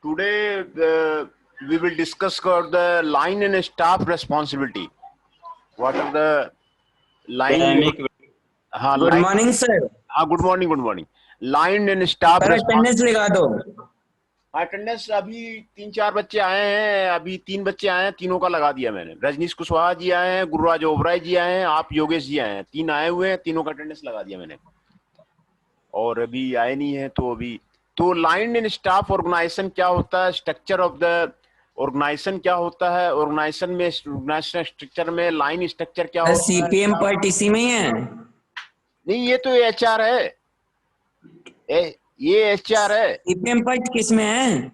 Today we will discuss about the line and staff responsibility. What are the line? हाँ, good morning sir. हाँ, good morning, good morning. Line and staff attendance लगा दो। Attendance अभी 3-4 बच्चे आए हैं, अभी 3 बच्चे आए हैं, तीनों का लगा दिया मैंने। रजनीश कुशवाहा जी आए हैं, गुरुराज ओबराय जी आए हैं, आप योगेश जी आए हैं, 3 आए हुए हैं, तीनों का अटेंडेंस लगा दिया मैंने। और अभी आए नहीं है तो अभी तो लाइन एंड स्टाफ ऑर्गेनाइजेशन क्या होता है, स्ट्रक्चर ऑफ द ऑर्गेनाइजेशन क्या होता है, ऑर्गेनाइजेशन में ऑर्गेनाइजेशन स्ट्रक्चर में लाइन स्ट्रक्चर क्या होता है। सीपीएम पार्ट इसी में ही है। नहीं, ये तो एचआर है, ये एचआर है। सीपीएम पार्ट किस में है?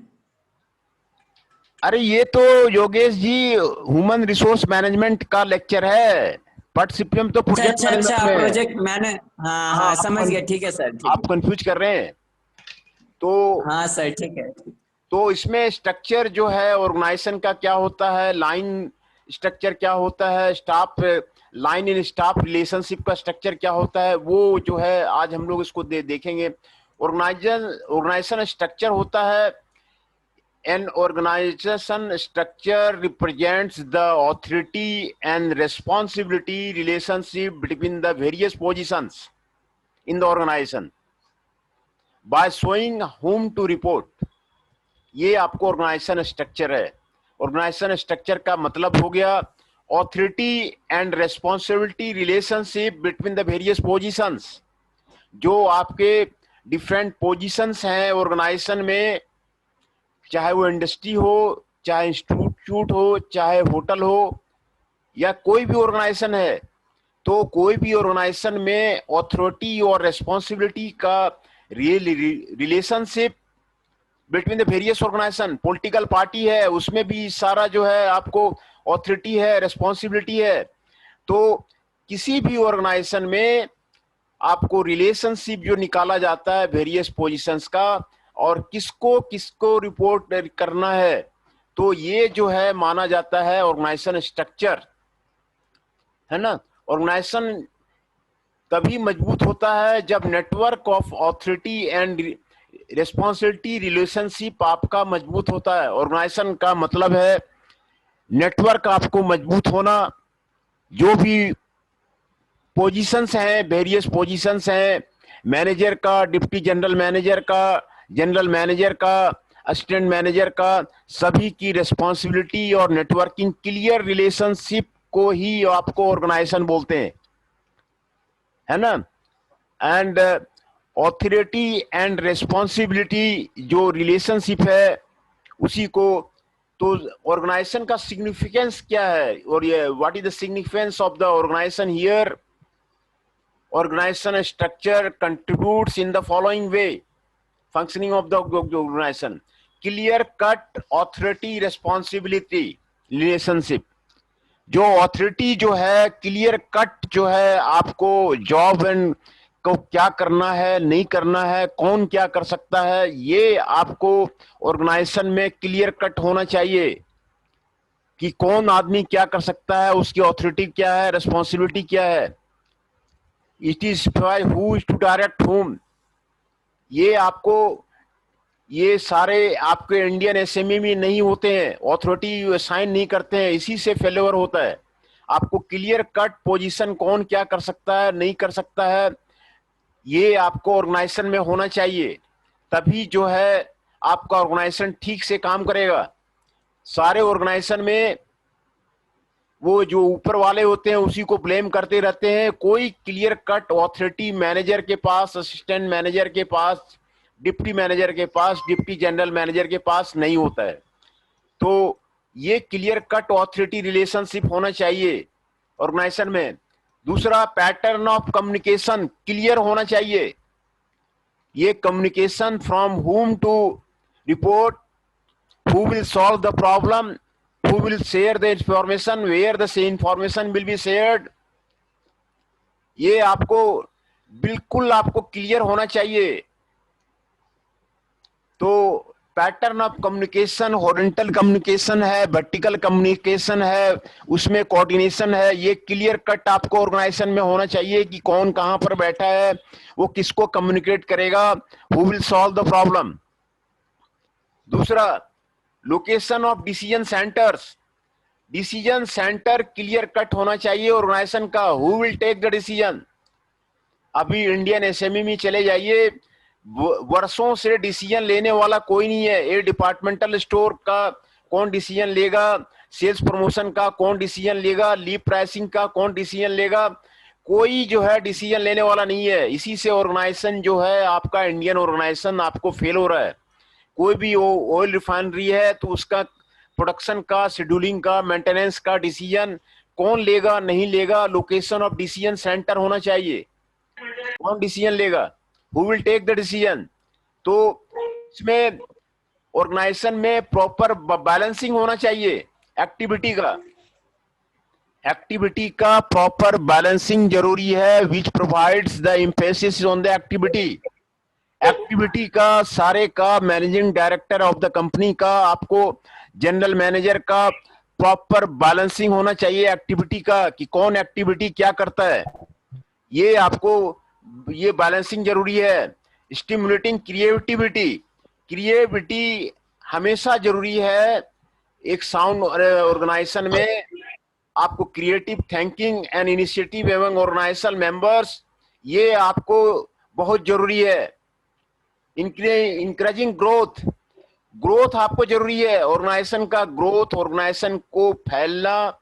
अरे ये तो Yogesh ji human resource management का लेक्चर है, बट सीपीएम तो प्रोजेक्ट अच्छा मैनेजमेंट में। प्रोजेक्ट मैंने हाँ समझ गया। ठीक है सर, ठीक आप है। कंफ्यूज कर रहे हैं तो। हाँ सर, ठीक है। तो इसमें स्ट्रक्चर जो है ऑर्गेनाइजेशन का क्या होता है, लाइन स्ट्रक्चर क्या होता है, staff line in staff relationship का स्ट्रक्चर क्या होता है, वो जो है आज हम लोग इसको देखेंगे। ऑर्गेनाइजेशन स्ट्रक्चर होता है, an organization structure represents the authority and responsibility relationship between the various positions in the organization by showing whom to report. ये आपको ऑर्गेनाइजेशन स्ट्रक्चर है। ऑर्गेनाइजेशन स्ट्रक्चर का मतलब हो गया authority and responsibility relationship between the various positions. जो आपके different positions हैं ऑर्गेनाइजेशन में, चाहे वो इंडस्ट्री हो, चाहे इंस्टीट्यूट हो, चाहे होटल हो, या कोई भी ऑर्गेनाइजेशन है, तो कोई भी ऑर्गेनाइजेशन में अथॉरिटी और रेस्पॉन्सिबिलिटी का relationship between the various organisation. Political party है, उसमें भी सारा जो है आपको अथॉरिटी है, रेस्पॉन्सिबिलिटी है। तो किसी भी ऑर्गेनाइजेशन में आपको रिलेशनशिप जो निकाला जाता है वेरियस पोजीशंस का, और किसको किसको रिपोर्ट करना है, तो ये जो है माना जाता है ऑर्गेनाइजेशन स्ट्रक्चर, है ना। ऑर्गेनाइजेशन तभी मजबूत होता है जब network of authority and responsibility relationship आपका मजबूत होता है। ऑर्गेनाइजेशन का मतलब है नेटवर्क आपको मजबूत होना। जो भी पोजीशंस हैं, वेरियस पोजीशंस हैं, मैनेजर का, डिप्टी जनरल मैनेजर का, जनरल मैनेजर का, असिस्टेंट मैनेजर का, सभी की रिस्पांसिबिलिटी और नेटवर्किंग क्लियर रिलेशनशिप को ही आपको ऑर्गेनाइजेशन बोलते हैं, है ना। एंड ऑथोरिटी एंड रिस्पांसिबिलिटी जो रिलेशनशिप है उसी को। तो ऑर्गेनाइजेशन का सिग्निफिकेंस क्या है, और ये what is the significance of the organisation here. Organization structure contributes in the following way. Functioning of the organization: clear cut authority responsibility relationship। जो अथॉरिटी जो है, क्लियर कट जो है, आपको जॉब एंड को क्या करना है, नहीं करना है, कौन क्या कर सकता है, ये आपको ऑर्गेनाइजेशन में क्लियर कट होना चाहिए कि कौन आदमी क्या कर सकता है, उसकी अथॉरिटी क्या है, रिस्पॉन्सिबिलिटी क्या है। It is who is to direct whom. ये आपको, ये सारे आपके इंडियन एसएमई में नहीं होते हैं, अथॉरिटी साइन नहीं करते हैं, इसी से फेल्योर होता है। आपको क्लियर कट पोजीशन कौन क्या कर सकता है, नहीं कर सकता है, ये आपको ऑर्गेनाइजेशन में होना चाहिए। तभी जो है आपका ऑर्गेनाइजेशन ठीक से काम करेगा। सारे ऑर्गेनाइजेशन में वो जो ऊपर वाले होते हैं उसी को ब्लेम करते रहते हैं। कोई क्लियर कट अथॉरिटी मैनेजर के पास, असिस्टेंट मैनेजर के पास, डिप्टी मैनेजर के पास, डिप्टी जनरल मैनेजर के पास नहीं होता है। तो ये क्लियर कट अथॉरिटी रिलेशनशिप होना चाहिए ऑर्गेनाइजेशन में। दूसरा, पैटर्न ऑफ कम्युनिकेशन क्लियर होना चाहिए। ये communication from whom to report, who will solve the problem, who will share the information, where the information will be shared, ये आपको बिल्कुल आपको क्लियर होना चाहिए। तो pattern of communication, horizontal communication है, वर्टिकल कम्युनिकेशन है, उसमें कोऑर्डिनेशन है, ये क्लियर कट आपको ऑर्गेनाइजेशन में होना चाहिए कि कौन कहां पर बैठा है, वो किसको कम्युनिकेट करेगा, who will solve the problem. दूसरा, location of decision centres, decision centre clear cut होना चाहिए ऑर्गेनाइजेशन का, who will take the decision. अभी इंडियन एसएमई में चले जाइए, वर्षों से डिसीजन लेने वाला कोई नहीं है। ये डिपार्टमेंटल स्टोर का कौन डिसीजन लेगा, सेल्स प्रमोशन का कौन डिसीजन लेगा, लीव प्राइसिंग का कौन डिसीजन लेगा, कोई जो है डिसीजन लेने वाला नहीं है। इसी से ऑर्गेनाइजेशन जो है आपका, इंडियन ऑर्गेनाइजेशन आपको फेल हो रहा है। कोई भी ऑयल रिफाइनरी है तो उसका प्रोडक्शन का, शेड्यूलिंग का, मेंटेनेंस का डिसीजन कौन लेगा, नहीं लेगा, लोकेशन ऑफ डिसीजन सेंटर होना चाहिए। कौन डिसीजन लेगा, who will take the decision. तो इसमें ऑर्गेनाइजेशन में प्रॉपर बैलेंसिंग होना चाहिए एक्टिविटी का, एक्टिविटी का प्रॉपर बैलेंसिंग जरूरी है, which provides the emphasis on the activity. Activity का सारे का managing director of the company का, आपको जनरल मैनेजर का प्रॉपर बैलेंसिंग होना चाहिए एक्टिविटी का, कि कौन एक्टिविटी क्या करता है, ये आपको ये बैलेंसिंग जरूरी है। स्टिमुलेटिंग क्रिएटिविटी, क्रिएटिविटी हमेशा जरूरी है एक साउंड ऑर्गेनाइजेशन में। आपको क्रिएटिव थिंकिंग एंड इनिशिएटिव एवं ऑर्गेनाइजेशन मेंबर्स, ये आपको बहुत जरूरी है। इंकरेजिंग ग्रोथ, ग्रोथ आपको जरूरी है, ऑर्गेनाइजेशन का ग्रोथ, ऑर्गेनाइजेशन को फैलना।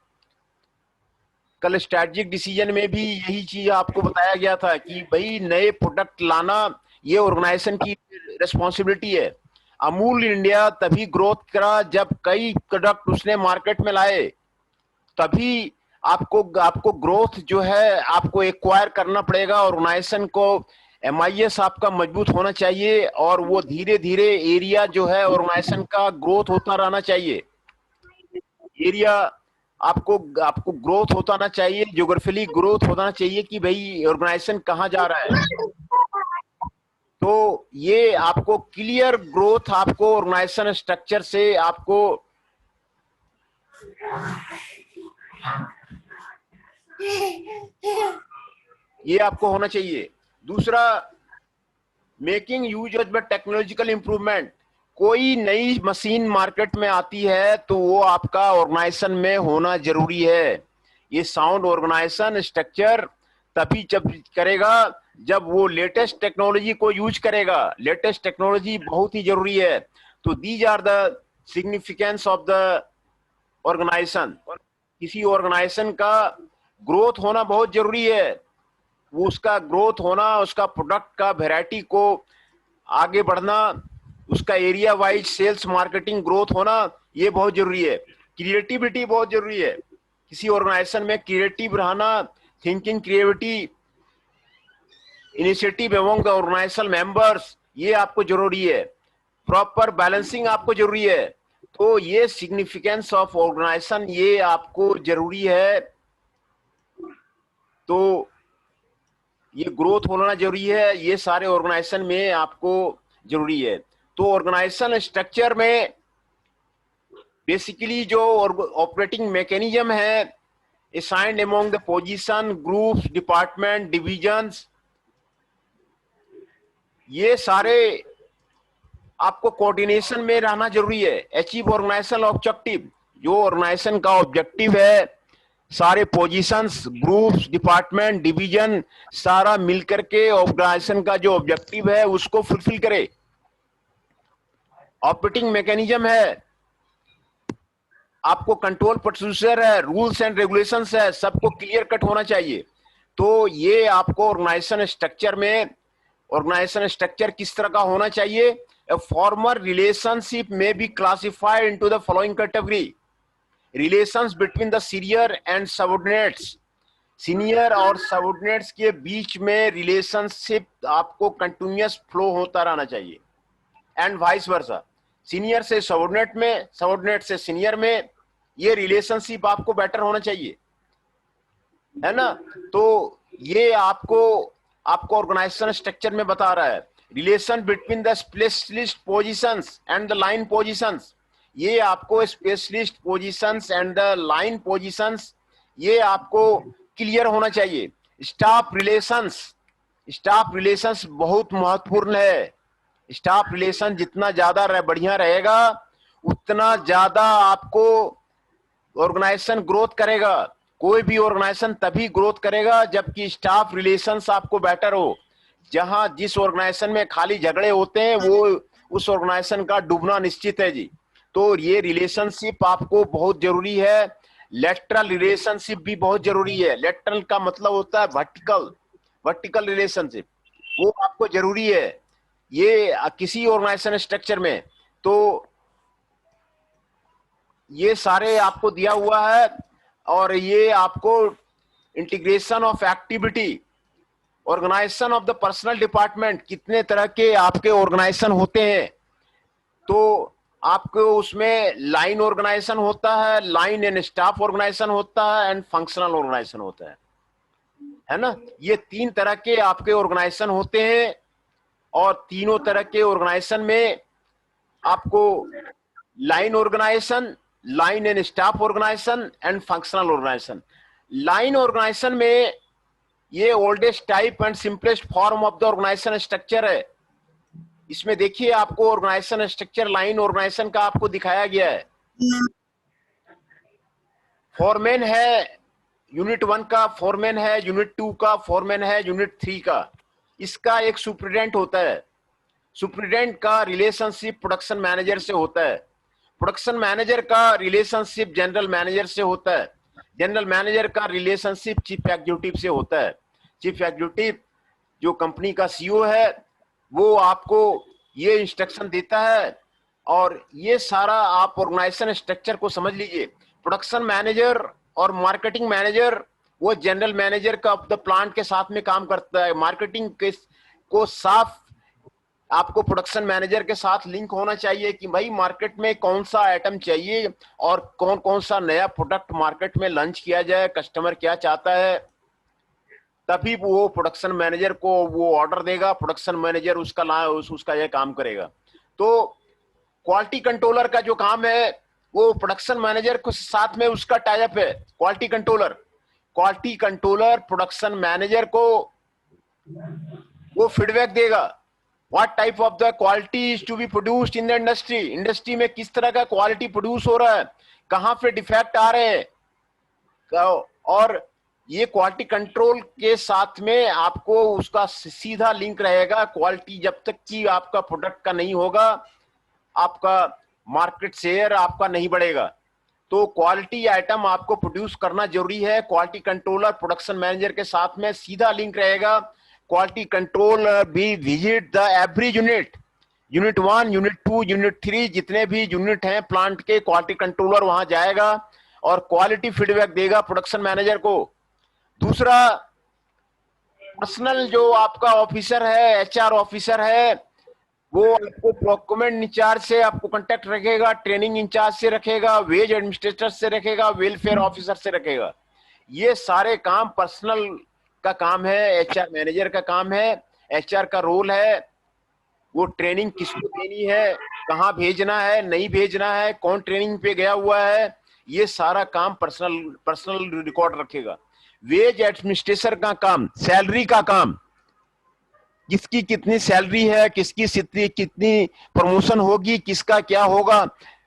कल स्ट्रेटेजिक डिसीजन में भी यही चीज आपको बताया गया था कि भाई नए प्रोडक्ट लाना ये ऑर्गेनाइजेशन की रिस्पॉन्सिबिलिटी है। अमूल इंडिया तभी ग्रोथ करा जब कई प्रोडक्ट उसने मार्केट में लाए, तभी आपको ग्रोथ जो है आपको एक्वायर करना पड़ेगा। ऑर्गेनाइजेशन को एमआईएस आपका मजबूत होना चाहिए और वो धीरे धीरे एरिया जो है ऑर्गेनाइजेशन का ग्रोथ होता रहना चाहिए। एरिया आपको ग्रोथ होता ना चाहिए, ज्योग्राफिकली ग्रोथ होना चाहिए कि भाई ऑर्गेनाइजेशन कहाँ जा रहा है। तो ये आपको क्लियर ग्रोथ आपको ऑर्गेनाइजेशन स्ट्रक्चर से आपको ये आपको होना चाहिए। दूसरा, making use of the technological improvement, कोई नई मशीन मार्केट में आती है तो वो आपका ऑर्गेनाइजेशन में होना जरूरी है। ये साउंड ऑर्गेनाइजेशन स्ट्रक्चर तभी जब करेगा जब वो लेटेस्ट टेक्नोलॉजी को यूज करेगा। लेटेस्ट टेक्नोलॉजी बहुत ही जरूरी है। तो these are the significance of the organisation. किसी ऑर्गेनाइजेशन का ग्रोथ होना बहुत जरूरी है। वो उसका ग्रोथ होना, उसका प्रोडक्ट का वैरायटी को आगे बढ़ना, उसका area wise sales marketing growth होना, ये बहुत जरूरी है। क्रिएटिविटी बहुत जरूरी है। किसी ऑर्गेनाइजेशन में क्रिएटिव रहना, थिंकिंग, क्रिएटिविटी, इनिशिएटिव एवं ऑर्गेनाइजेशन मेंबर्स, ये आपको जरूरी है। प्रॉपर बैलेंसिंग आपको जरूरी है। तो ये सिग्निफिकेंस ऑफ ऑर्गेनाइजेशन ये आपको जरूरी है। तो ये ग्रोथ होना जरूरी है, ये सारे ऑर्गेनाइजेशन में आपको जरूरी है। तो ऑर्गेनाइजेशन स्ट्रक्चर में बेसिकली जो ऑपरेटिंग मैकेनिज्म है, assigned among the position, groups, department, divisions, ये सारे आपको कोऑर्डिनेशन में रहना जरूरी है। अचीव ऑर्गेनाइजेशन ऑब्जेक्टिव, जो ऑर्गेनाइजेशन का ऑब्जेक्टिव है, सारे पोजीशंस, ग्रुप्स, डिपार्टमेंट, डिवीजन सारा मिलकर के ऑर्गेनाइजेशन का जो ऑब्जेक्टिव है उसको फुलफिल करे। ऑपरेटिंग मैकेनिज्म है, आपको कंट्रोल प्रोसीजर है, रूल्स एंड रेगुलेशंस है, सबको क्लियर कट होना चाहिए। तो ये आपको ऑर्गेनाइजेशन स्ट्रक्चर में, ऑर्गेनाइजेशन स्ट्रक्चर किस तरह का होना चाहिए। A former relationship may be classified into the following category: relations between the senior and subordinates, senior और सबऑर्डिनेट्स के बीच में रिलेशनशिप आपको कंटिन्यूअस फ्लो होता रहना चाहिए, एंड वाइस वर्सा, सीनियर से सबऑर्डिनेट में, सबऑर्डिनेट से सीनियर में, ये रिलेशनशिप आपको बेटर होना चाहिए, है ना। तो ये आपको ऑर्गेनाइजेशन स्ट्रक्चर में बता रहा है। Relation between the specialist positions and the line positions, ये आपको specialist positions and the line positions ये आपको क्लियर होना चाहिए। स्टाफ रिलेशंस, स्टाफ रिलेशंस बहुत महत्वपूर्ण है। स्टाफ रिलेशन जितना ज्यादा बढ़िया रहेगा उतना ज्यादा आपको ऑर्गेनाइजेशन ग्रोथ करेगा। कोई भी ऑर्गेनाइजेशन तभी ग्रोथ करेगा जबकि स्टाफ रिलेशंस आपको बेटर हो। जहां जिस ऑर्गेनाइजेशन में खाली झगड़े होते हैं वो उस ऑर्गेनाइजेशन का डूबना निश्चित है जी। तो ये रिलेशनशिप आपको बहुत जरूरी है। लेटरल रिलेशनशिप भी बहुत जरूरी है। लेटरल का मतलब होता है वर्टिकल, वर्टिकल रिलेशनशिप, वो आपको जरूरी है ये किसी ऑर्गेनाइजेशन स्ट्रक्चर में। तो ये सारे आपको दिया हुआ है और ये आपको integration of activity, organisation of the personnel department, कितने तरह के आपके ऑर्गेनाइजेशन होते हैं। तो आपको उसमें लाइन ऑर्गेनाइजेशन होता है, लाइन एंड स्टाफ ऑर्गेनाइजेशन होता है एंड फंक्शनल ऑर्गेनाइजेशन होता है ना। ये तीन तरह के आपके ऑर्गेनाइजेशन होते हैं और तीनों तरह के ऑर्गेनाइजेशन में आपको line organisation, line and staff organisation and functional organisation. Line organisation में ये oldest type and simplest form of the organisation structure है। इसमें देखिए आपको ऑर्गेनाइजेशन स्ट्रक्चर लाइन ऑर्गेनाइजेशन का आपको दिखाया गया है। फोरमैन है यूनिट 1 का, फोरमैन है यूनिट 2 का, फोरमैन है यूनिट 3 का। इसका एक सुप्रिटेंडेंट होता है। सुप्रिटेंडेंट का रिलेशनशिप प्रोडक्शन मैनेजर से होता है। प्रोडक्शन मैनेजर का रिलेशनशिप जनरल मैनेजर से होता है। जनरल मैनेजर का रिलेशनशिप चीफ एग्जीक्यूटिव से होता है। चीफ एग्जीक्यूटिव जो कंपनी का सीईओ है वो आपको ये इंस्ट्रक्शन देता है। और ये सारा आप ऑर्गेनाइजेशन स्ट्रक्चर को समझ लीजिए। प्रोडक्शन मैनेजर और मार्केटिंग मैनेजर वो जनरल मैनेजर का द प्लांट के साथ में काम करता है। मार्केटिंग के को साफ आपको प्रोडक्शन मैनेजर के साथ लिंक होना चाहिए कि भाई मार्केट में कौन सा आइटम चाहिए और कौन कौन सा नया प्रोडक्ट मार्केट में लॉन्च किया जाए, कस्टमर क्या चाहता है, तभी वो प्रोडक्शन मैनेजर को वो ऑर्डर देगा। प्रोडक्शन मैनेजर उसका यह काम करेगा। तो क्वालिटी कंट्रोलर का जो काम है वो प्रोडक्शन मैनेजर के साथ में उसका टाई अप है। क्वालिटी कंट्रोलर प्रोडक्शन मैनेजर को वो फीडबैक देगा what type of the quality is to be produced in the industry. Industry में किस तरह का क्वालिटी प्रोड्यूस हो रहा है, कहां पे डिफेक्ट आ रहे हैं। और ये क्वालिटी कंट्रोल के साथ में आपको उसका सीधा लिंक रहेगा। क्वालिटी जब तक कि आपका प्रोडक्ट का नहीं होगा आपका मार्केट शेयर आपका नहीं बढ़ेगा। तो क्वालिटी आइटम आपको प्रोड्यूस करना जरूरी है। क्वालिटी कंट्रोलर प्रोडक्शन मैनेजर के साथ में सीधा लिंक रहेगा। क्वालिटी कंट्रोल भी visit the every unit, unit 1, unit 2, unit 3, जितने भी यूनिट हैं प्लांट के, क्वालिटी कंट्रोलर वहां जाएगा और क्वालिटी फीडबैक देगा प्रोडक्शन मैनेजर को। दूसरा, पर्सनल जो आपका ऑफिसर है, एचआर ऑफिसर है, वो आपको प्रोक्योरमेंट इंचार्ज से आपको कांटेक्ट रखेगा, ट्रेनिंग इंचार्ज से रखेगा, वेज एडमिनिस्ट्रेटर से रखेगा, वेलफेयर ऑफिसर से रखेगा। ये सारे काम पर्सनल का काम है, एचआर मैनेजर का काम है। एचआर का रोल है वो ट्रेनिंग किसको देनी है, कहाँ भेजना है, नहीं भेजना है, कौन ट्रेनिंग पे गया हुआ है, ये सारा काम पर्सनल रिकॉर्ड रखेगा। वेज एडमिनिस्ट्रेशन का काम, सैलरी का काम, किसकी कितनी सैलरी है, किसकी कितनी प्रमोशन होगी, किसका क्या होगा।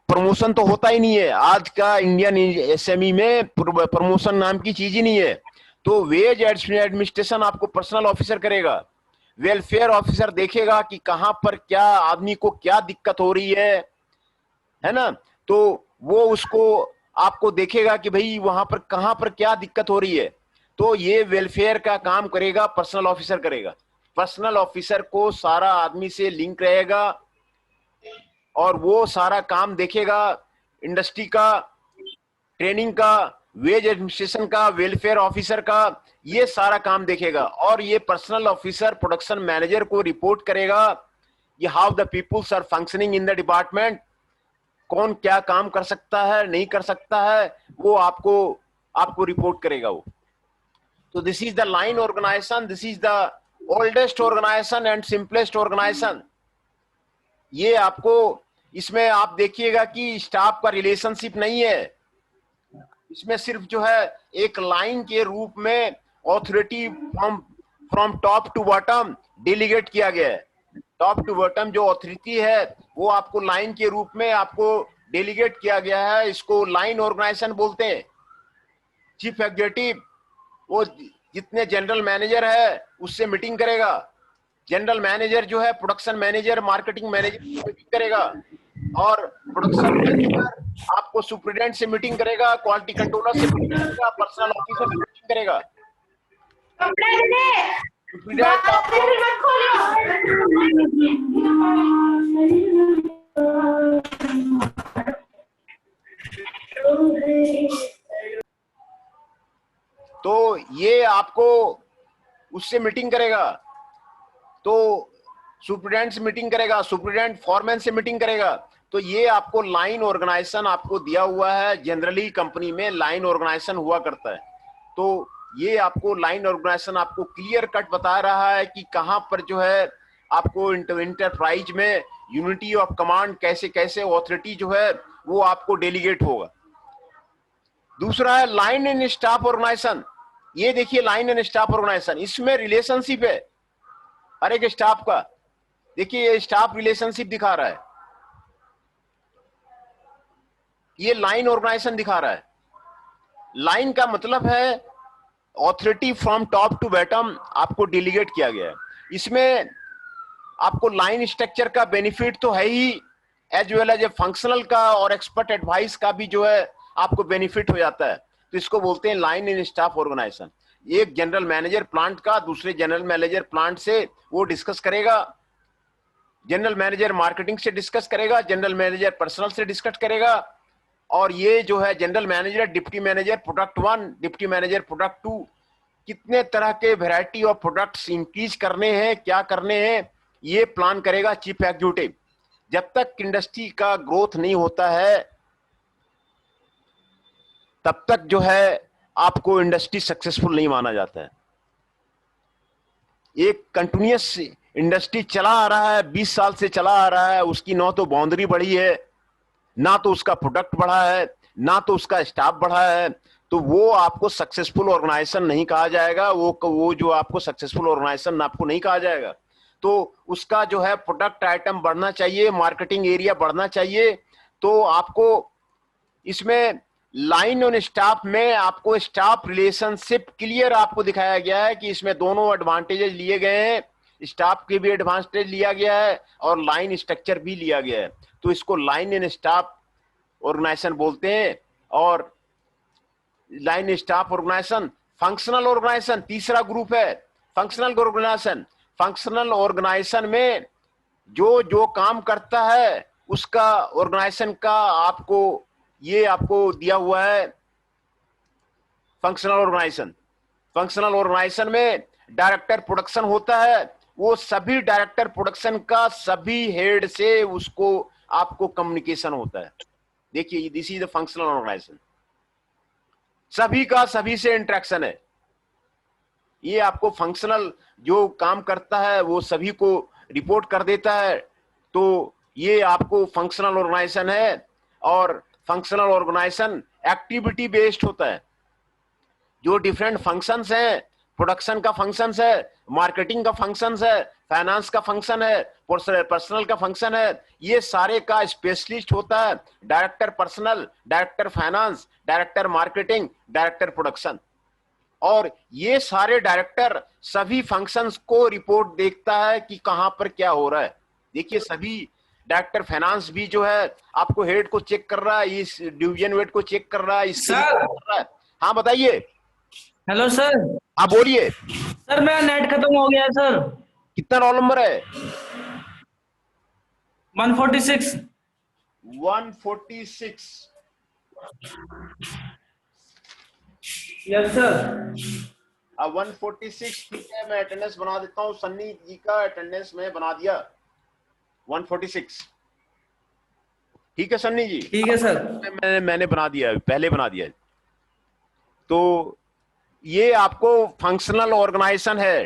प्रमोशन तो होता ही नहीं है आज का इंडियन एसएमई में, प्रमोशन नाम की चीज ही नहीं है। तो वेज एडमिनिस्ट्रेशन आपको पर्सनल ऑफिसर करेगा। वेलफेयर ऑफिसर देखेगा कि कहां पर क्या आदमी को क्या दिक्कत हो रही है ना। तो वो उसको आपको देखेगा कि भाई वहां पर कहां पर क्या दिक्कत हो रही है। तो ये वेलफेयर का काम करेगा, पर्सनल ऑफिसर करेगा। पर्सनल ऑफिसर को सारा आदमी से लिंक रहेगा और वो सारा काम देखेगा, इंडस्ट्री का, ट्रेनिंग का, वेज एडमिनिस्ट्रेशन का, वेलफेयर ऑफिसर का, ये सारा काम देखेगा। और ये पर्सनल ऑफिसर प्रोडक्शन मैनेजर को रिपोर्ट करेगा कि how the peoples are functioning in the department, कौन क्या काम कर सकता है, नहीं कर सकता है, वो आपको रिपोर्ट करेगा वो। तो this is the line organisation, this is the oldest organisation and simplest organisation. ये आपको इसमें आप देखिएगा कि स्टाफ का रिलेशनशिप नहीं है, इसमें सिर्फ जो है एक लाइन के रूप में authority from top to bottom delegate किया गया है। टॉप टू बॉटम जो ऑथोरिटी है वो आपको लाइन के रूप में आपको डेलीगेट किया गया है, इसको लाइन ऑर्गेनाइजेशन बोलते हैं। चीफ एग्जीक्यूटिव वो जितने जनरल मैनेजर है उससे मीटिंग करेगा। जनरल मैनेजर जो है प्रोडक्शन मैनेजर, मार्केटिंग मैनेजर से मीटिंग करेगा, और प्रोडक्शन मैनेजर आपको सुपरिटेंडेंट से मीटिंग करेगा, क्वालिटी कंट्रोलर से मीटिंग करेगा, पर्सनल ऑफिसर से मीटिंग करेगा। सुपरिटेंडेंट तो ये आपको उससे मीटिंग करेगा, तो सुपरिटेंडेंट से मीटिंग करेगा, सुपरिटेंडेंट फॉरमैन से मीटिंग करेगा। तो ये आपको लाइन ऑर्गेनाइजेशन आपको दिया हुआ है। जनरली कंपनी में लाइन ऑर्गेनाइजेशन हुआ करता है। तो ये आपको लाइन ऑर्गेनाइजेशन आपको क्लियर कट बता रहा है कि कहां पर जो है आपको इंटरप्राइज में यूनिटी ऑफ कमांड कैसे कैसे अथॉरिटी जो है वो आपको डेलीगेट होगा। दूसरा है लाइन एंड स्टाफ ऑर्गेनाइजेशन। ये देखिए लाइन एंड स्टाफ ऑर्गेनाइजेशन, इसमें रिलेशनशिप है हर एक स्टाफ का। देखिए ये स्टाफ रिलेशनशिप दिखा रहा है, ये लाइन ऑर्गेनाइजेशन दिखा रहा है। लाइन का मतलब है authority from top to bottom आपको डेलीगेट किया गया है। इसमें आपको लाइन स्ट्रक्चर का बेनिफिट तो है ही, एज वेल एज फंक्शनल का और एक्सपर्ट एडवाइस का भी जो है आपको बेनिफिट हो जाता है। तो इसको बोलते हैं लाइन इन स्टाफ ऑर्गेनाइजेशन। एक जनरल मैनेजर प्लांट का दूसरे जनरल मैनेजर प्लांट से वो डिस्कस करेगा, जनरल मैनेजर मार्केटिंग से डिस्कस करेगा, जनरल मैनेजर पर्सनल से डिस्कस करेगा, और ये जो है general manager deputy manager product 1, deputy manager product 2, कितने तरह के वैरायटी ऑफ प्रोडक्ट्स इंक्रीज करने हैं, क्या करने हैं, ये प्लान करेगा चीफ एग्जीक्यूटिव। जब तक इंडस्ट्री का ग्रोथ नहीं होता है तब तक जो है आपको इंडस्ट्री सक्सेसफुल नहीं माना जाता है। एक कंटिन्यूअस इंडस्ट्री चला आ रहा है, 20 साल से चला आ रहा है, उसकी ना तो बाउंड्री बढ़ी है, ना तो उसका प्रोडक्ट बढ़ा है, ना तो उसका स्टाफ बढ़ा है, तो वो आपको सक्सेसफुल ऑर्गेनाइजेशन नहीं कहा जाएगा। वो जो आपको सक्सेसफुल ऑर्गेनाइजेशन आपको नहीं कहा जाएगा। तो उसका जो है प्रोडक्ट आइटम बढ़ना चाहिए, मार्केटिंग एरिया बढ़ना चाहिए। तो आपको इसमें लाइन ऑन स्टाफ में आपको स्टाफ रिलेशनशिप क्लियर आपको दिखाया गया है कि इसमें दोनों एडवांटेजेस लिए गए हैं, स्टाफ के भी एडवांटेज लिया गया है और लाइन स्ट्रक्चर भी लिया गया है। तो इसको लाइन एंड स्टाफ ऑर्गेनाइजेशन बोलते हैं। और line staff organisation, functional organisation तीसरा ग्रुप है, फंक्शनल ऑर्गेनाइजेशन। फंक्शनल ऑर्गेनाइजेशन में जो जो काम करता है उसका ऑर्गेनाइजेशन का आपको ये आपको दिया हुआ है फंक्शनल ऑर्गेनाइजेशन। फंक्शनल ऑर्गेनाइजेशन में डायरेक्टर प्रोडक्शन होता है, वो सभी डायरेक्टर प्रोडक्शन का सभी हेड से उसको आपको कम्युनिकेशन होता है। देखिए this is the functional organisation, सभी का सभी से इंटरेक्शन है। ये आपको फंक्शनल जो काम करता है वो सभी को रिपोर्ट कर देता है। तो ये आपको फंक्शनल ऑर्गेनाइजेशन है। और फंक्शनल ऑर्गेनाइजेशन एक्टिविटी बेस्ड होता है। जो डिफरेंट फंक्शंस हैं, प्रोडक्शन का फंक्शंस है, मार्केटिंग का फंक्शंस है, फाइनेंस का फंक्शन है, पर्सनल का फंक्शन है, ये सारे का स्पेशलिस्ट होता है director personnel, director finance, director marketing, director production. और ये सारे डायरेक्टर सभी फंक्शंस को रिपोर्ट देखता है कि कहां पर क्या हो रहा है। देखिए सभी डायरेक्टर फाइनेंस भी जो है आपको हेड को चेक कर रहा है, इस डिवीजन हेड को चेक कर रहा है, इसके लिए कर रहा है। हाँ बताइए। Hello sir. हाँ बोलिए। सर मेरा नेट खत्म हो गया है सर। कितना रोल नंबर है? 146। 146। Yes sir. अब 146 ठीक है, मैं अटेंडेंस बना देता हूँ। सन्नी जी का अटेंडेंस में बना दिया 146। ठीक है सन्नी जी? ठीक है सर। मैंने बना दिया, पहले बना दिया। तो ये आपको फंक्शनल ऑर्गेनाइजेशन है।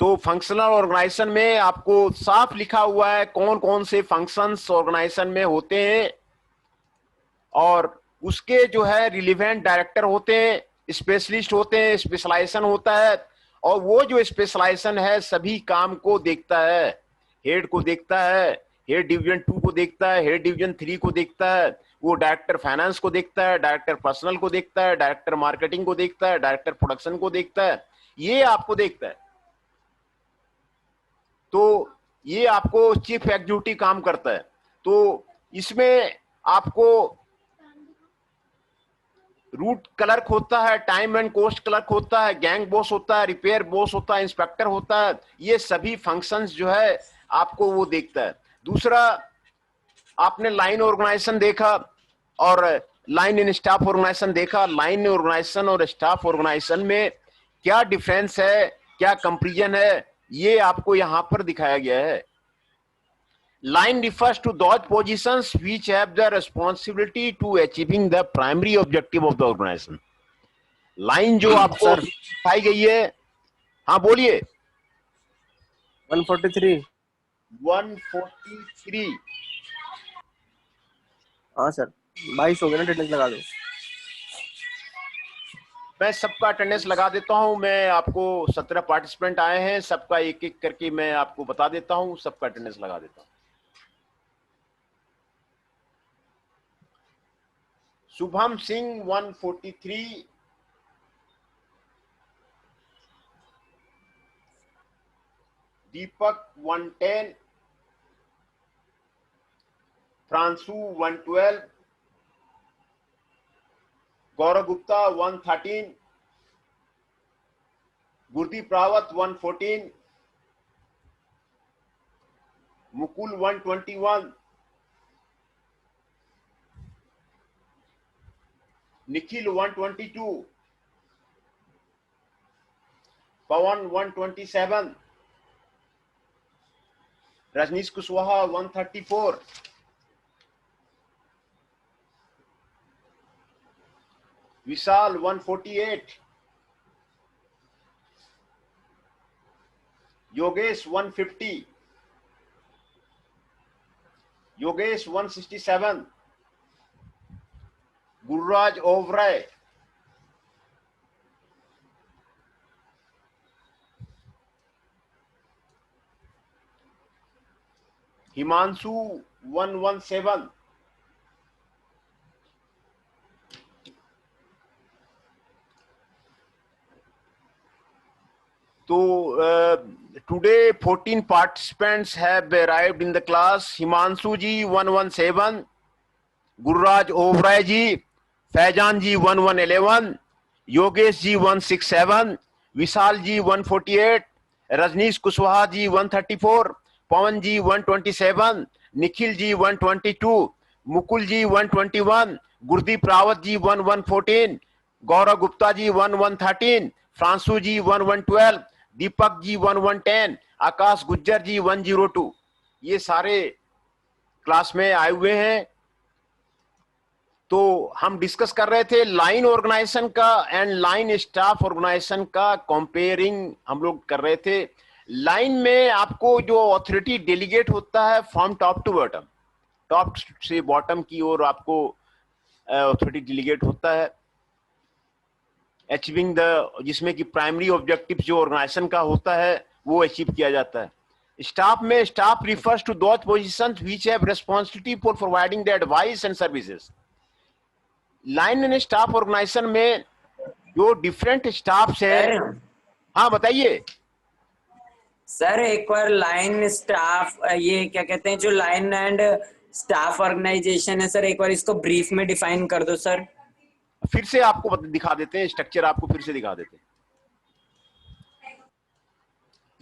तो फंक्शनल ऑर्गेनाइजेशन में आपको साफ लिखा हुआ है कौन कौन से फंक्शंस ऑर्गेनाइजेशन में होते हैं, और उसके जो है रिलेवेंट डायरेक्टर होते हैं, स्पेशलिस्ट होते हैं, स्पेशलाइजेशन होता है, और वो जो स्पेशलाइजेशन है सभी काम को देखता है। हेड को देखता है, हेड डिवीजन 2 को देखता है, हेड डिवीजन 3 को देखता है, वो डायरेक्टर फाइनेंस को देखता है, डायरेक्टर पर्सनल को देखता है, डायरेक्टर मार्केटिंग को देखता है, डायरेक्टर प्रोडक्शन को देखता है, ये आपको देखता है। तो ये आपको चीफ एग्जीक्यूटिव काम करता है। तो इसमें आपको रूट क्लर्क होता है, टाइम एंड कॉस्ट क्लर्क होता है, गैंग बॉस होता है, रिपेयर बॉस होता है, इंस्पेक्टर होता है, ये सभी फंक्शंस जो है आपको वो देखता है। दूसरा, आपने लाइन ऑर्गेनाइजेशन देखा और लाइन इन स्टाफ ऑर्गेनाइजेशन देखा। लाइन ऑर्गेनाइजेशन और स्टाफ ऑर्गेनाइजेशन में क्या डिफरेंस है, क्या कंपैरिजन है, ये आपको यहां पर दिखाया गया है। Line refers to those positions which have the responsibility to achieving the primary objective of the organization. Line जो आपको सर दिखाई गई है, हाँ बोलिए। 143। 143। हाँ सर 22 हो गया ना, अटेंडेंस लगा दो। मैं सबका अटेंडेंस लगा देता हूं। मैं आपको 17 पार्टिसिपेंट आए हैं, सबका एक एक करके मैं आपको बता देता हूं, सबका अटेंडेंस लगा देता हूं। शुभम सिंह 143, दीपक 110, फ्रांसू 112, गौरव गुप्ता 113, गुरदीप रावत 114, मुकुल 121, निखिल 122, पवन 127, रजनीश कुशवाहा 134, विशाल 148, योगेश 150, योगेश 167, गुरुराज ओवराय, हिमांशु 117, तो today 14 participants have arrived in the class. Himanshu जी 117, गुरुराज ओवराय जी, फैजान जी 1111, योगेश जी 167, विशाल जी 148, रजनीश कुशवाहा जी 134, पवन जी 127, निखिल जी 122, मुकुल जी 121, गुरदीप रावत जी 1114, गौरव गुप्ता जी 1113, फ्रांसू जी 1112, दीपक जी 1110, आकाश गुज्जर जी 102। ये सारे क्लास में आए हुए हैं। तो हम डिस्कस कर रहे थे लाइन ऑर्गेनाइजेशन का एंड लाइन स्टाफ ऑर्गेनाइजेशन का कंपेयरिंग हम लोग कर रहे थे। लाइन में आपको जो अथॉरिटी डेलीगेट होता है from top to bottom, top से बॉटम की ओर आपको अथॉरिटी डेलीगेट होता है, अचीविंग द, जिसमें कि प्राइमरी ऑब्जेक्टिव जो ऑर्गेनाइजेशन का होता है वो अचीव किया जाता है। स्टाफ में, staff refers to those positions which have responsibility for providing the advice and services. Line and staff organisation में जो डिफरेंट स्टाफ्स है, हाँ बताइए सर। एक बार लाइन स्टाफ, ये क्या कहते हैं जो लाइन एंड स्टाफ ऑर्गेनाइजेशन है सर, एक बार इसको ब्रीफ में डिफाइन कर दो सर। फिर से आपको दिखा देते हैं, स्ट्रक्चर आपको फिर से दिखा देते हैं।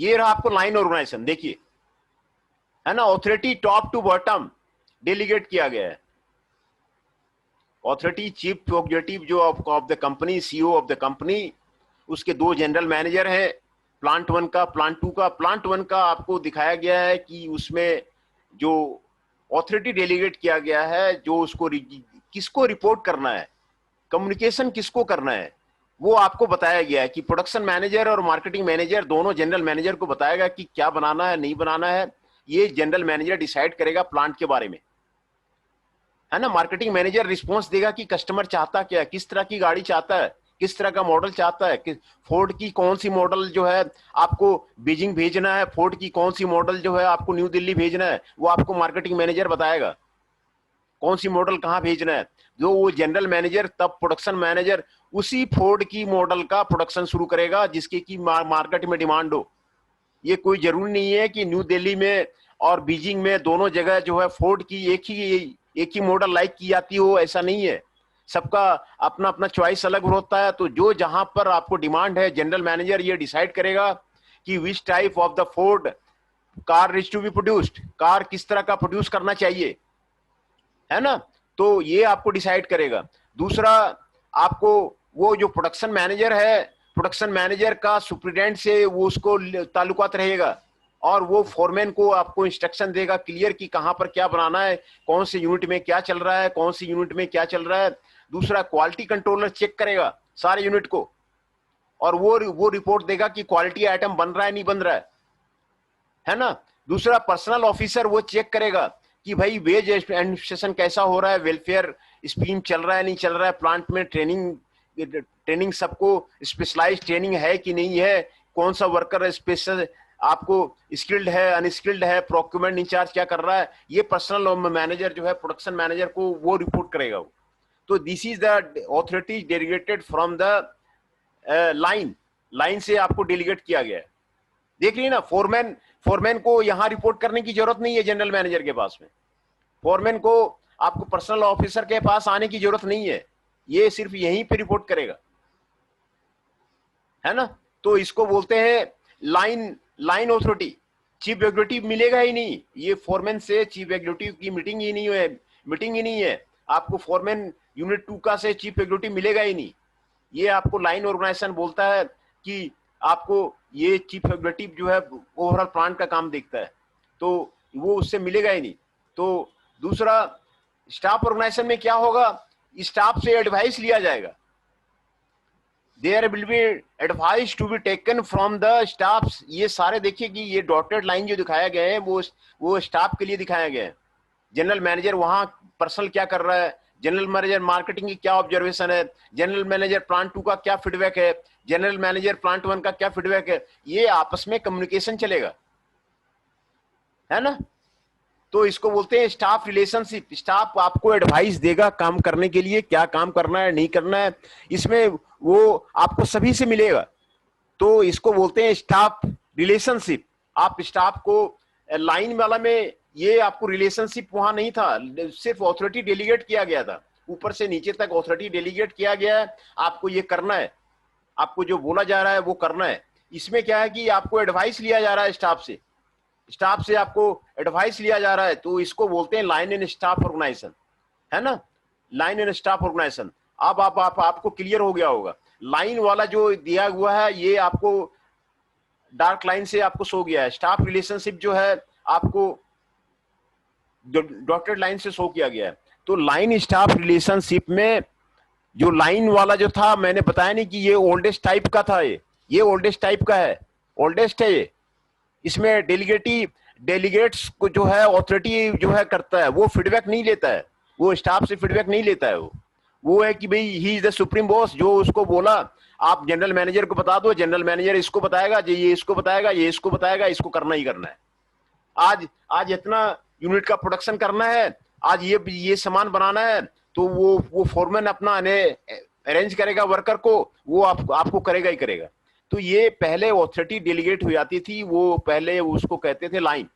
ये रहा आपको लाइन ऑर्गेनाइजेशन, देखिए है ना, authority top to bottom delegate किया गया है। ऑथोरिटी चीफ एग्जीक्यूटिव जो of the company, CEO of the company, उसके 2 जनरल मैनेजर हैं, प्लांट 1 का, प्लांट 2 का। प्लांट 1 का आपको दिखाया गया है कि उसमें जो ऑथोरिटी डेलीगेट किया गया है, जो उसको किसको रिपोर्ट करना है, कम्युनिकेशन किसको करना है, वो आपको बताया गया है कि प्रोडक्शन मैनेजर और मार्केटिंग मैनेजर दोनों जनरल मैनेजर को बताएगा कि क्या बनाना है नहीं बनाना है। ये जनरल मैनेजर डिसाइड करेगा प्लांट के बारे में, है ना। मार्केटिंग मैनेजर रिस्पॉन्स देगा कि कस्टमर चाहता क्या है, किस तरह की गाड़ी चाहता है, किस तरह का मॉडल चाहता है, कि फोर्ड की कौन सी मॉडल जो है आपको बीजिंग भेजना है, फोर्ड की कौन सी मॉडल जो है आपको न्यू दिल्ली भेजना है, वो आपको मार्केटिंग मैनेजर बताएगा कौन सी मॉडल कहां भेजना है। जो वो जनरल मैनेजर तब प्रोडक्शन मैनेजर उसी फोर्ड की मॉडल का प्रोडक्शन शुरू करेगा जिसकी की मार्केट में डिमांड हो। ये कोई जरूरी नहीं है कि न्यू दिल्ली में और बीजिंग में दोनों जगह जो है फोर्ड की एक ही मॉडल लाइक की जाती हो, ऐसा नहीं है। सबका अपना अपना चॉइस अलग होता है। तो जो जहां पर आपको डिमांड है, जनरल मैनेजर ये डिसाइड करेगा कि which type of the Ford car is to be produced, car किस तरह का प्रोड्यूस करना चाहिए, है ना। तो ये आपको डिसाइड करेगा। दूसरा, आपको वो जो प्रोडक्शन मैनेजर है, प्रोडक्शन मैनेजर का सुप्रिटेंडेंट से वो उसको ताल्लुकात रहेगा और वो फोरमैन को आपको इंस्ट्रक्शन देगा क्लियर कि कहां पर क्या बनाना है, कौन से यूनिट में क्या चल रहा है, कौन सी यूनिट में क्या चल रहा है। दूसरा, क्वालिटी कंट्रोलर चेक करेगा सारे यूनिट को और वो रिपोर्ट देगा कि क्वालिटी आइटम बन रहा है नहीं बन रहा है ना। दूसरा, पर्सनल ऑफिसर वो चेक करेगा कि भाई वेज एडमिनिस्ट्रेशन कैसा हो रहा है, वेलफेयर स्कीम चल रहा है नहीं चल रहा है, प्लांट में ट्रेनिंग सबको स्पेशलाइज्ड ट्रेनिंग है कि नहीं है, कौन सा वर्कर स्पेशल आपको स्किल्ड है अनस्किल्ड है, प्रोक्यूरमेंट इंचार्ज क्या कर रहा है। ये पर्सनल मैनेजर जो है प्रोडक्शन मैनेजर को वो रिपोर्ट करेगा वो। तो this is the authority delegated from the line से आपको डेलीगेट किया गया है। देख रही है ना, फोरमैन को यहां रिपोर्ट करने की जरूरत नहीं है जनरल मैनेजर के पास में। फोरमैन को आपको पर्सनल ऑफिसर के पास आने की जरूरत नहीं है, ये सिर्फ यहीं पे रिपोर्ट करेगा, है ना। तो इसको बोलते हैं लाइन ऑथोरिटी। चीफ एग्जीक्यूटिव मिलेगा ही नहीं, ये फोरमैन से चीफ एग्जीक्यूटिव की मीटिंग ही नहीं है। आपको फोरमैन यूनिट 2 का से चीफ एग्जीक्यूटिव मिलेगा ही नहीं। ये आपको लाइन ऑर्गेनाइजेशन बोलता है कि आपको ये चीफ एग्जीक्यूटिव जो है ओवरऑल प्लांट का काम देखता है, तो वो उससे मिलेगा ही नहीं। तो दूसरा, स्टाफ ऑर्गेनाइजेशन में क्या होगा, स्टाफ से एडवाइस लिया जाएगा। There will be advice to be taken from the staff. ये सारे देखिए कि ये डॉटेड लाइन जो दिखाया गया है वो स्टाफ के लिए दिखाया गया है। जनरल मैनेजर वहां पर्सनल क्या कर रहा है, जनरल मैनेजर मार्केटिंग की क्या ऑब्जर्वेशन है, जनरल मैनेजर प्लांट 2 का क्या फीडबैक है, जनरल मैनेजर प्लांट 1 का क्या फीडबैक है। ये आपस में कम्युनिकेशन चलेगा, है ना। तो इसको बोलते हैं स्टाफ रिलेशनशिप। स्टाफ आपको एडवाइस देगा काम करने के लिए, क्या काम करना है नहीं करना है, इसमें वो आपको सभी से मिलेगा। तो इसको बोलते हैं स्टाफ रिलेशनशिप। आप स्टाफ को लाइन वाला में ये आपको रिलेशनशिप वहां नहीं था, सिर्फ ऑथोरिटी डेलीगेट किया गया था, ऊपर से नीचे तक ऑथोरिटी डेलीगेट किया गया है। आपको ये करना है, आपको जो बोला जा रहा है वो करना है। इसमें क्या है कि आपको एडवाइस लिया जा रहा है स्टाफ से आपको एडवाइस लिया जा रहा है। तो इसको बोलते हैं लाइन एंड स्टाफ ऑर्गेनाइजेशन, है ना, लाइन एंड स्टाफ ऑर्गेनाइजेशन। अब आपको क्लियर हो गया होगा। लाइन वाला जो दिया हुआ है ये आपको डार्क लाइन से आपको शो गया है। स्टाफ रिलेशनशिप जो है आपको डॉटेड लाइन से शो किया गया है। तो लाइन स्टाफ रिलेशनशिप में जो लाइन वाला जो था, मैंने बताया नहीं कि ये ओल्डेस्ट टाइप का था, ये ओल्डेस्ट टाइप का है, ओल्डेस्ट है ये। इसमें डेलीगेट्स को जो है ऑथोरिटी जो है करता है, वो फीडबैक नहीं लेता है, वो स्टाफ से फीडबैक नहीं लेता है। वो है कि भाई he is the supreme boss, जो उसको बोला आप जनरल मैनेजर को बता दो, जनरल मैनेजर इसको बताएगा, ये इसको बताएगा, ये इसको बताएगा, इसको करना ही करना है। आज इतना यूनिट का प्रोडक्शन करना है, आज ये सामान बनाना है, तो वो फोरमैन अपना अरेंज करेगा वर्कर को, वो आपको करेगा ही करेगा। तो ये पहले ऑथोरिटी डेलीगेट हो जाती थी, वो पहले उसको कहते थे लाइन।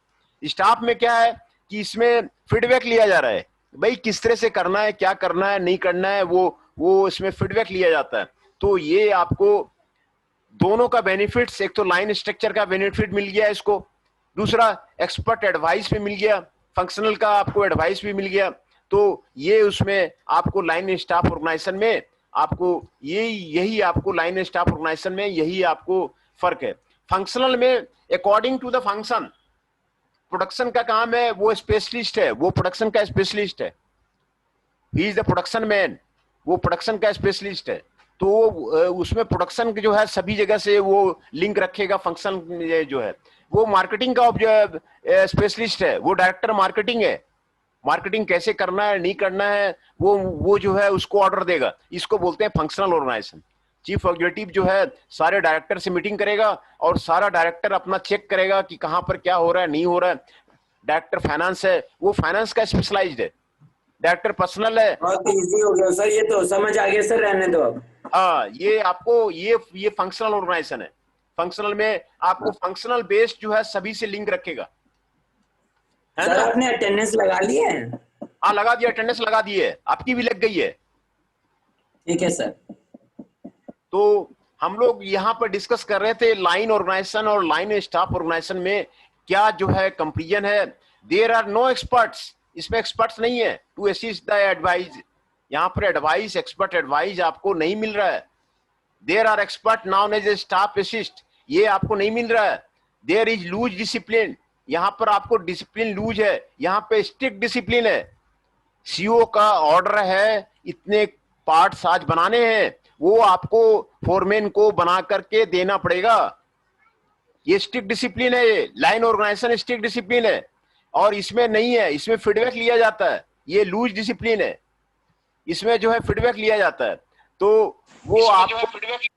स्टाफ में क्या है कि इसमें फीडबैक लिया जा रहा है, भाई किस तरह से करना है, क्या करना है नहीं करना है, वो इसमें फीडबैक लिया जाता है। तो ये आपको दोनों का बेनिफिट्स, एक तो लाइन स्ट्रक्चर का बेनिफिट मिल गया इसको, दूसरा एक्सपर्ट एडवाइस भी मिल गया, फंक्शनल का आपको एडवाइस भी मिल गया। तो ये उसमें आपको लाइन स्टाफ ऑर्गेनाइजेशन में आपको यही आपको लाइन स्टाफ ऑर्गेनाइजेशन में यही आपको फर्क है। फंक्शनल में according to the function, production का काम है, वो स्पेशलिस्ट है, वो प्रोडक्शन का स्पेशलिस्ट है, he is the production man, वो प्रोडक्शन का स्पेशलिस्ट है। तो उसमें प्रोडक्शन जो है सभी जगह से वो लिंक रखेगा। फंक्शन जो है वो मार्केटिंग का स्पेशलिस्ट है, वो डायरेक्टर मार्केटिंग है, मार्केटिंग कैसे करना है नहीं करना है वो जो है उसको ऑर्डर देगा। इसको बोलते हैं फंक्शनल ऑर्गेनाइजेशन। चीफ एग्जीक्यूटिव जो है सारे डायरेक्टर से मीटिंग करेगा और सारा डायरेक्टर अपना चेक करेगा कि कहां पर क्या हो रहा है, नहीं हो रहा है। डायरेक्टर फाइनेंस है, वो फाइनेंस का स्पेशलाइज्ड है। डायरेक्टर पर्सनल है, बहुत इजी हो गया सर, ये तो समझ आ गया सर, रहने दो अब। हाँ, ये आपको ये फंक्शनल ऑर्गेनाइजेशन है। फंक्शनल में आपको फंक्शनल बेस्ड जो है सभी से लिंक रखेगा, है सर ना। आपने अटेंडेंस लगा ली है? हाँ, लगा दिया, अटेंडेंस लगा दी है, आपकी भी लग गई है। ठीक है सर। तो हम लोग यहाँ पर डिस्कस कर रहे थे लाइन ऑर्गेनाइजेशन और लाइन स्टाफ ऑर्गेनाइजेशन में क्या जो है कंपेरिजन है। देयर आर नो एक्सपर्ट्स, इसमें एक्सपर्ट्स नहीं है टू असिस्ट द एडवाइज। यहाँ पर एडवाइस, एक्सपर्ट एडवाइस आपको नहीं मिल रहा है। There are expert known as a staff assist, ये आपको नहीं मिल रहा है। देयर इज लूज डिसिप्लिन, यहाँ पर आपको डिसिप्लिन लूज है, यहाँ पे स्ट्रिक्ट डिसिप्लिन है। सीओ का ऑर्डर है इतने पार्ट्स आज बनाने हैं, वो आपको फोरमैन को बना करके देना पड़ेगा। ये स्ट्रिक्ट डिसिप्लिन है, ये लाइन ऑर्गेनाइजेशन स्ट्रिक्ट डिसिप्लिन है। और इसमें नहीं है, इसमें फीडबैक लिया जाता है, ये लूज डिसिप्लिन है। इसमें जो है फीडबैक लिया जाता है, तो वो आपको फीडबैक,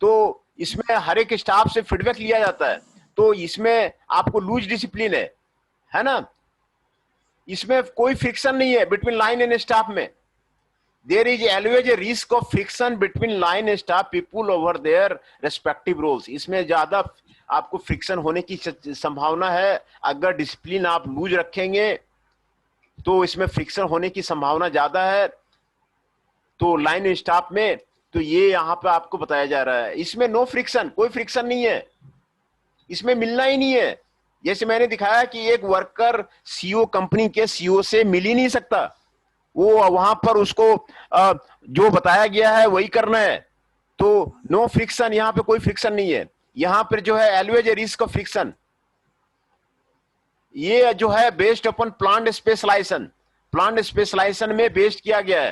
तो इसमें हर एक स्टाफ से फीडबैक लिया जाता है, तो इसमें आपको लूज डिसिप्लिन है ना। इसमें कोई फ्रिक्शन नहीं है बिटवीन लाइन एंड स्टाफ में। There is always a risk of friction between line and staff people over their respective roles. इसमें ज्यादा आपको फ्रिक्शन होने की संभावना है। अगर डिसिप्लिन आप लूज रखेंगे तो इसमें फ्रिक्शन होने की संभावना ज्यादा है। तो लाइन एंड स्टाफ में तो ये यहाँ पे आपको बताया जा रहा है, इसमें नो फ्रिक्शन, कोई फ्रिक्शन नहीं है, इसमें मिलना ही नहीं है। जैसे मैंने दिखाया कि एक वर्कर सीईओ कंपनी के सीईओ से मिल ही नहीं सकता, वो वहां पर उसको जो बताया गया है वही करना है। तो नो फ्रिक्शन, यहाँ पे कोई फ्रिक्शन नहीं है। यहाँ पर जो है always a risk of friction. ये जो है based upon plant specialisation, plant specialisation में बेस्ड किया गया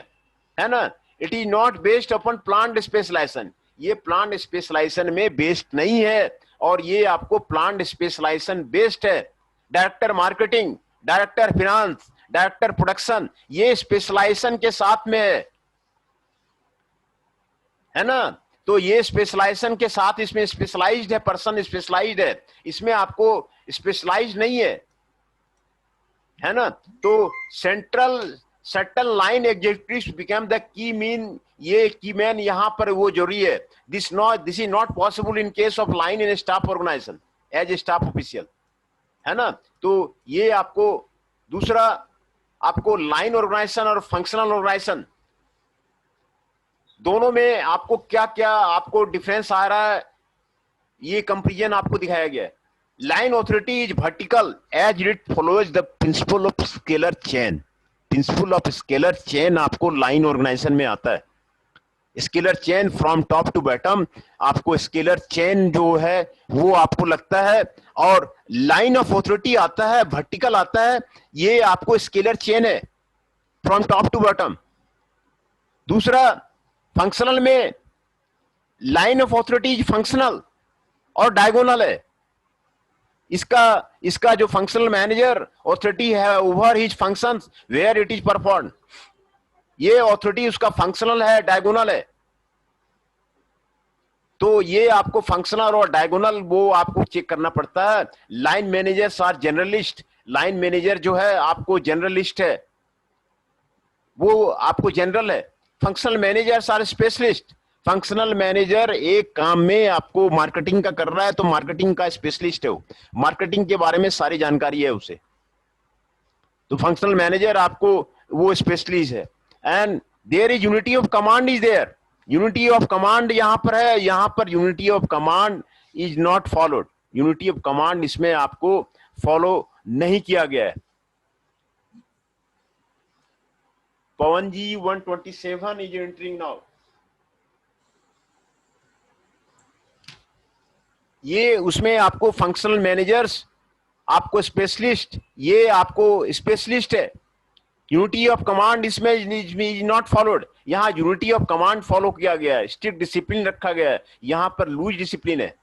है ना। It is not based upon plant specialisation, ये प्लांट स्पेशलाइजेशन में बेस्ड नहीं है, और ये आपको प्लांट स्पेशलाइजेशन बेस्ड है। Director marketing, director finance, director production, ये स्पेशलाइजेशन के साथ में है ना। तो ये स्पेशलाइजेशन के साथ इसमें स्पेशलाइज्ड है, पर्सन स्पेशलाइज्ड है, इसमें आपको स्पेशलाइज्ड नहीं है ना। तो central subtle line executives become the key men, ये की मैन यहाँ पर वो जरूरी है। This is not possible in case of line in staff organisation as a staff official, है ना। तो ये आपको दूसरा, आपको लाइन ऑर्गेनाइजेशन और फंक्शनल ऑर्गेनाइजेशन दोनों में आपको क्या क्या आपको डिफरेंस आ रहा है, ये कंपेरिजन आपको दिखाया गया है। Line authority is vertical as it follows the principle of scalar chain. Principle of scalar chain आपको लाइन ऑर्गेनाइजेशन में आता है। Scalar chain from top to bottom, आपको स्केलर चेन जो है वो आपको लगता है, और लाइन ऑफ ऑथोरिटी आता है, वर्टिकल आता है, ये आपको स्केलर चेन है फ्रॉम टॉप टू बॉटम। दूसरा, फंक्शनल में line of authority is functional और डायगोनल है। इसका जो फंक्शनल मैनेजर ऑथोरिटी है over his functions where it is perform, ये ऑथोरिटी उसका फंक्शनल है, डायगोनल है। तो ये आपको फंक्शनल और डायगोनल वो आपको चेक करना पड़ता है। Line managers are generalist, line manager जो है आपको जनरलिस्ट है, वो आपको जनरल है। Functional managers are specialist, functional manager एक काम में आपको मार्केटिंग का कर रहा है तो मार्केटिंग का स्पेशलिस्ट है, वो मार्केटिंग के बारे में सारी जानकारी है उसे, तो फंक्शनल मैनेजर आपको वो स्पेशलिस्ट है। And there is unity of command is there, unity of command यहाँ पर है, यहाँ पर unity of command is not followed, unity of command इसमें आपको फॉलो नहीं किया गया है। Pawan ji 127 is entering now. ये उसमें आपको फंक्शनल मैनेजर्स, आपको स्पेशलिस्ट, ये आपको स्पेशलिस्ट है। यूनिटी ऑफ कमांड इसमें इज नॉट फॉलोड, यहाँ यूनिटी ऑफ कमांड फॉलो किया गया है, स्ट्रिक्ट डिसिप्लिन रखा गया है, यहाँ पर लूज डिसिप्लिन है।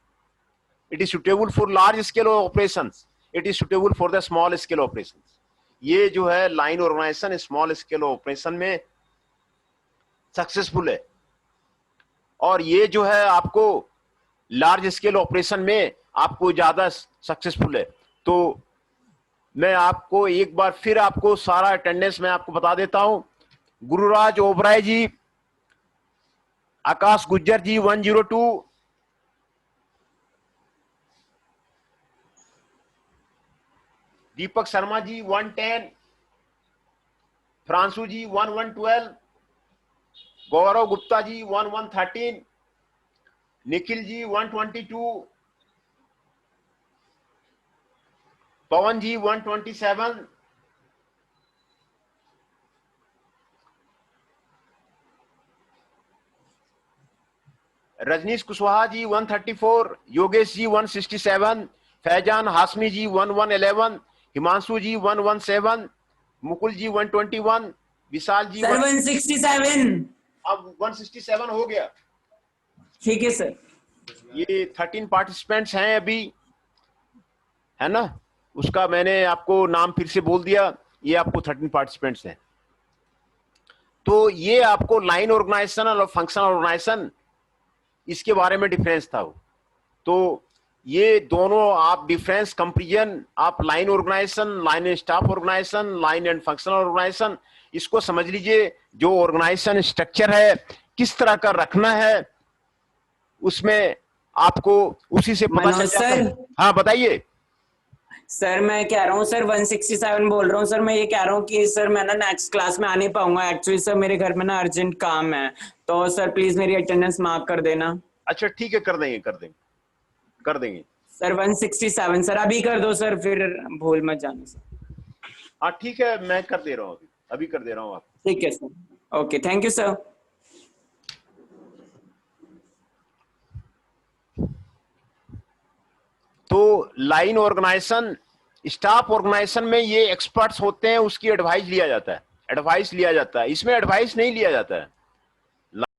It is suitable for large scale operations, it is suitable for the small scale operations. ये जो है line organisation small scale operation में सक्सेसफुल है। और ये जो है आपको लार्ज स्केल ऑपरेशन में आपको ज्यादा सक्सेसफुल है। तो मैं आपको एक बार फिर आपको सारा अटेंडेंस मैं आपको बता देता हूं। गुरुराज ओबराय जी, आकाश गुज्जर जी 102, दीपक शर्मा जी 110, फ्रांसू जी 1112, गौरव गुप्ता जी 1113, निखिल जी 122, पवन जी 127, रजनीश कुशवाहा जी 134, योगेश जी 167, फैजान हाशमी जी 1111, हिमांशु जी 117, मुकुल जी 121, विशाल जी सर 167। अब 167 हो गया। ठीक है सर। ये 13 पार्टिसिपेंट्स हैं अभी, है ना? उसका मैंने आपको नाम फिर से बोल दिया। ये आपको 13 पार्टिसिपेंट्स हैं। तो ये आपको लाइन ऑर्गेनाइजेशन और फंक्शनल ऑर्गेनाइजेशन, इसके बारे में डिफरेंस था। तो ये दोनों आप डिफरेंस कंपेरिजन, आप line organisation, line staff organisation, line and functional organisation, इसको समझ लीजिए। जो ऑर्गेनाइजेशन स्ट्रक्चर है किस तरह का रखना है, उसमें आपको उसी से पता चल मनोज जाता है। सर। हाँ बताइए। सर मैं कह रहा हूँ सर 167 बोल रहा हूँ सर। मैं ये कह रहा हूँ कि सर मैं ना नेक्स्ट क्लास में आ नहीं पाऊंगा एक्चुअली सर, मेरे घर में ना अर्जेंट काम है। तो सर प्लीज मेरी अटेंडेंस मार्क कर देना। अच्छा ठीक है, कर देंगे कर देंगे कर देंगे। सर 167 सर अभी कर दो सर, फिर भूल मत जाना सर। हाँ ठीक है, मैं कर दे रहा हूँ, अभी अभी कर दे रहा हूँ आप। ठीक है sir, okay thank you sir. तो लाइन ऑर्गेनाइजेशन, स्टाफ ऑर्गेनाइजेशन में ये एक्सपर्ट्स होते हैं, उसकी एडवाइस लिया जाता है, एडवाइस लिया जाता है। इसमें एडवाइस नहीं लिया जाता है,